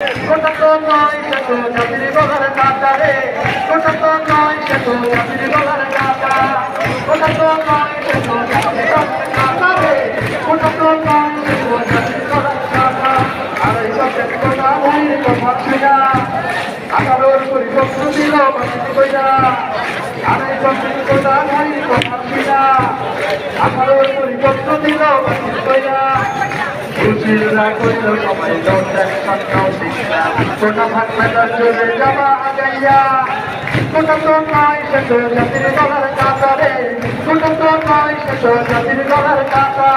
কোটা তো নয় সে তো জাতির গলার কাটা রে, কোটা তো নয় সে তো জাতির গলার কাটা, কোটা তো নয় সে তো জাতির গলার কাটা রে, কোটা তো নয় সে তো জাতির গলার কাটা। আর এই সব কোটা ভাইয়ের কথা শুনা 18 পরিপক্ষ দিল বাসিত কইরা, আর এই সব কোটা ভাইয়ের কথা শুনা 18 পরিপক্ষ দিল বাসিত কইরা। সুশীলরা কইল সবাই দৌড়েন সন্ন্যাও শিক্ষা, কোটা থাকবে তার চলে যাবা আগাইয়া, কোটা তো নয় সে তো জাতির গলার কাটা রে, কোটা তো নয় সে তো জাতির গলার কাটা,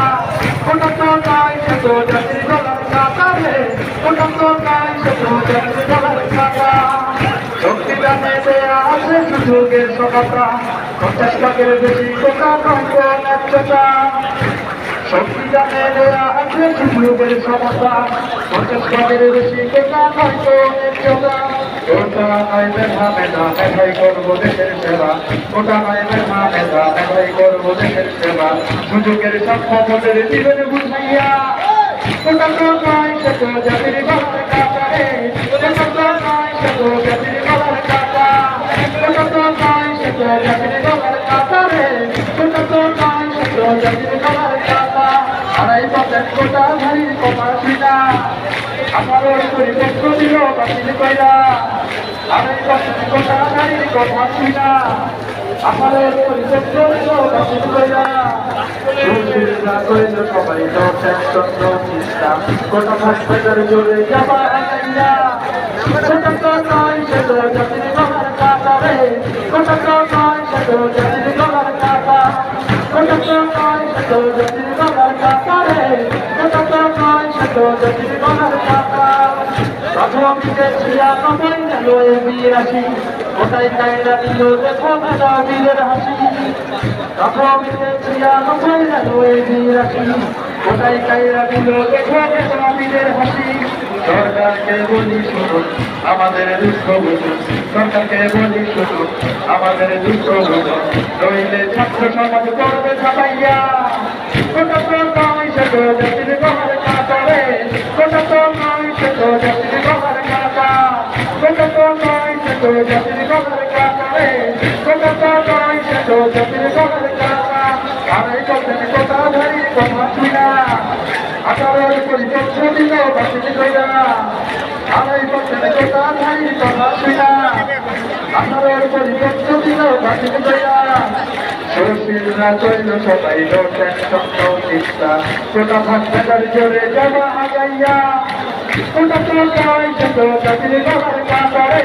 কোটা তো নয় সে তো জাতির গলার কাটা রে, কোটা তো নয় সে তো জাতির গলার কাটা। শক্তিদানে দেয়া আছে সুযোগের সমতা, 50 লাখের বেশি কোটা নয় কোন একশোটা। শক্তিদানে দেয়া আছে সুযোগের সমতা, 50 লাখের বেশি কোটা নয় কোন একশোটা। কোটা নয় মেধা মেধা মেধাই করবো দেশের সেবা, কোটা নয় মেধা মেধা মেধাই করবো দেশের সেবা। সুযোগের সম্পদের দিবেন বুঝাইয়া, কোটা তো নয় সে তো জাতির গলার কাটা রে, কোটা তো নয় সে তো জাতির গলার কাটা, কোটা তো নয় সে তো জাতির গলার কাটা রে, কোটা তো নয় সে তো জাতির গলার কাটা। আড়াই পাতের কোটা ভারীর কমা শুনা 18 পরিপক্ষ দিল বাতিল কইরা, আড়াই পাতের কোটা ভারীর কমা শুনা 18 পরিপক্ষ দিল বাতিল কইরা। সুশীলরা কইল সবাই দৌড়েন সন্ন্যাও শিক্ষা, কোটা থাকবে তার চলে যাবা আগাইয়া, কোটা তো নয় সে তো জাতির গলার কাটা রে, কোটা তো নয় সে তো জাতির গলার কাটা, কোটা তো নয় সে তো জাতির গলার কাটা রে, কোটা তো নয় সে তো জাতির গলার কাটা। প্রাথমিকে 96 গেল 82, কোটায় কায়দা দিল দেখো মেধা বীরের হাসি। প্রাথমিকে 96 গেল 82, কোটায় কায়দা দিল দেখো মেধা বীরের হাসি। সরকারকে বলি শুনুন আমাদের দুঃখ বুঝুন, সরকারকে বলি শুনুন আমাদের দুঃখ বুঝুন, নইলে ছাত্র সমাজ করবে ছাপাইয়া, কোটা তো নয় সে তো জাতির গলার কাটা রে, কোটা তো নয় সে তো জাতির গলার কাটা, কোটা তো নয় সে তো জাতির গলার কাটা রে, কোটা তো নয় সে তো জাতির গলার কাটা। আর এই কোটা ভারীর কথা শুনা 18 পরিপক্ষ দিল বাতিল কইরা, আড়াই পাতের কোটা ভারীর কথা শুনা 18 পরিপক্ষ দিল বাতিল কইরা। সুশীলরা কইল সবাই দৌড়েন সন্ন্যাও শিক্ষা, কোটা থাকবে তার চলে যাবা আগাইয়া, কোটা তো নয় সে তো জাতির গলার কাটা রে,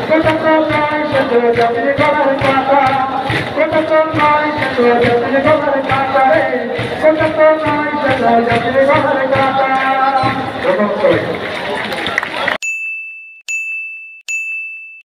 কোটা তো নয় সে তো জাতির গলার কাটা, কোটা তো নয় সে তো জাতির গলার কাটা রে, কোটা তো নয় সে তো জাতির গলার কাটা।